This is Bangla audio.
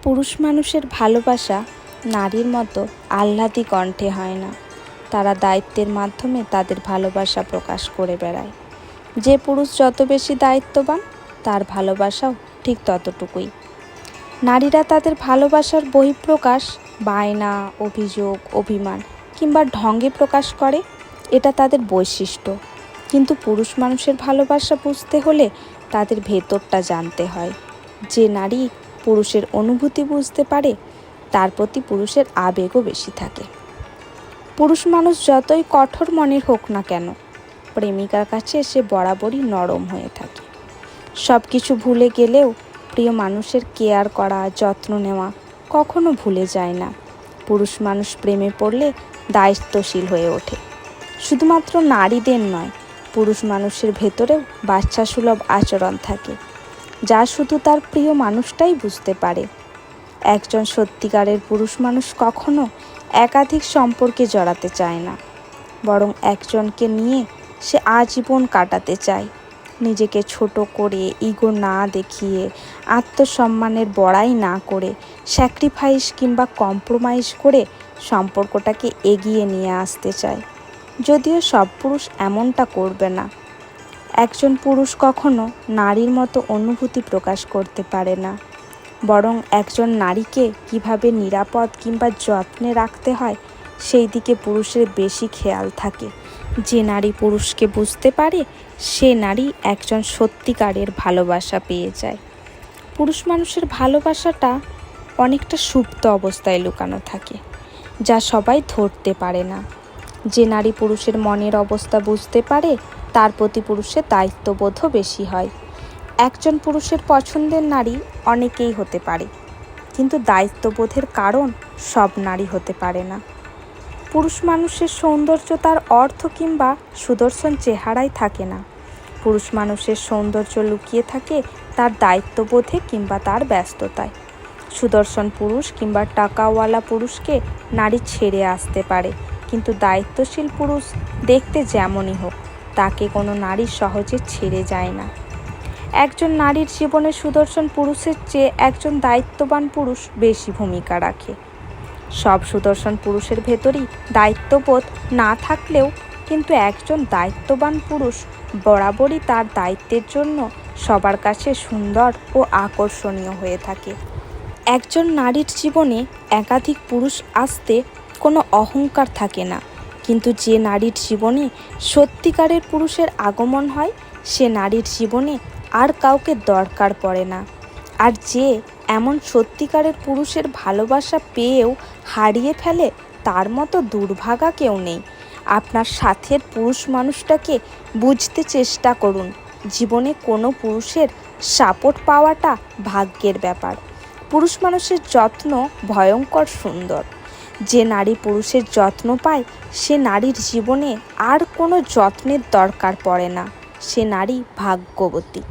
পুরুষ মানুষের ভালোবাসা নারীর মতো আহ্লাদি কণ্ঠে হয় না। তারা দায়িত্বের মাধ্যমে তাদের ভালোবাসা প্রকাশ করে বেড়ায়। যে পুরুষ যত বেশি দায়িত্ববান, তার ভালোবাসাও ঠিক ততটুকুই। নারীরা তাদের ভালোবাসার বহিঃপ্রকাশ বায়না, অভিযোগ, অভিমান কিংবা ঢঙ্গে প্রকাশ করে। এটা তাদের বৈশিষ্ট্য। কিন্তু পুরুষ মানুষের ভালোবাসা বুঝতে হলে তাদের ভেতরটা জানতে হয়। যে নারী পুরুষের অনুভূতি বুঝতে পারে, তার প্রতি পুরুষের আবেগও বেশি থাকে। পুরুষ মানুষ যতই কঠোর মনের হোক না কেন, প্রেমিকার কাছে সে বরাবরই নরম হয়ে থাকে। সব কিছু ভুলে গেলেও প্রিয় মানুষের কেয়ার করা, যত্ন নেওয়া কখনো ভুলে যায় না। পুরুষ মানুষ প্রেমে পড়লে দায়িত্বশীল হয়ে ওঠে। শুধুমাত্র নারীদের নয়, পুরুষ মানুষের ভেতরেও বাচ্চাসুলভ আচরণ থাকে, যা শুধু তার প্রিয় মানুষটাই বুঝতে পারে। একজন সত্যিকারের পুরুষ মানুষ কখনো একাধিক সম্পর্কে জড়াতে চায় না, বরং একজনকে নিয়ে সে আজীবন কাটাতে চায়। নিজেকে ছোট করে, ইগো না দেখিয়ে, আত্মসম্মানের বড়াই না করে, স্যাক্রিফাইস কিংবা কম্প্রোমাইজ করে সম্পর্কটাকে এগিয়ে নিয়ে আসতে চায়। যদিও সব পুরুষ এমনটা করবে না। একজন পুরুষ কখনো নারীর মতো অনুভূতি প্রকাশ করতে পারে না, বরং একজন নারীকে কিভাবে নিরাপদ কিংবা যত্নে রাখতে হয় সেই দিকে পুরুষের বেশি খেয়াল থাকে। যে নারী পুরুষকে বুঝতে পারে, সে নারী একজন সত্যিকারের ভালোবাসা পেয়ে যায়। পুরুষ মানুষের ভালোবাসাটা অনেকটা সুপ্ত অবস্থায় লুকানো থাকে, যা সবাই ধরতে পারে না। যে নারী পুরুষের মনের অবস্থা বুঝতে পারে, তার প্রতি পুরুষের দায়িত্ববোধও বেশি হয়। একজন পুরুষের পছন্দের নারী অনেকেই হতে পারে, কিন্তু দায়িত্ববোধের কারণ সব নারী হতে পারে না। পুরুষ মানুষের সৌন্দর্য তার অর্থ কিংবা সুদর্শন চেহারায় থাকে না। পুরুষ মানুষের সৌন্দর্য লুকিয়ে থাকে তার দায়িত্ববোধে কিংবা তার ব্যস্ততায়। সুদর্শন পুরুষ কিংবা টাকাওয়ালা পুরুষকে নারী ছেড়ে আসতে পারে, কিন্তু দায়িত্বশীল পুরুষ দেখতে যেমনই হোক, তাকে কোনো নারী সহজে ছেড়ে যায় না। একজন নারীর জীবনে সুদর্শন পুরুষের চেয়ে একজন দায়িত্ববান পুরুষ বেশি ভূমিকা রাখে। সব সুদর্শন পুরুষের ভেতরই দায়িত্ববোধ না থাকলেও কিন্তু একজন দায়িত্ববান পুরুষ বরাবরই তার দায়িত্বের জন্য সবার কাছে সুন্দর ও আকর্ষণীয় হয়ে থাকে। একজন নারীর জীবনে একাধিক পুরুষ আসতে কোনো অহংকার থাকে না, কিন্তু যে নারীর জীবনে সত্যিকারের পুরুষের আগমন হয়, সে নারীর জীবনে আর কাউকে দরকার পড়ে না। আর যে এমন সত্যিকারের পুরুষের ভালোবাসা পেয়েও হারিয়ে ফেলে, তার মতো দুর্ভাগা কেউ নেই। আপনার সাথের পুরুষ মানুষটাকে বুঝতে চেষ্টা করুন। জীবনে কোনো পুরুষের সাপোর্ট পাওয়াটা ভাগ্যের ব্যাপার। পুরুষ মানুষের যত্ন ভয়ঙ্কর সুন্দর। যে নারী পুরুষের যত্ন পায়, সে নারীর জীবনে আর কোনো যত্নের দরকার পড়ে না। সে নারী ভাগ্যবতী।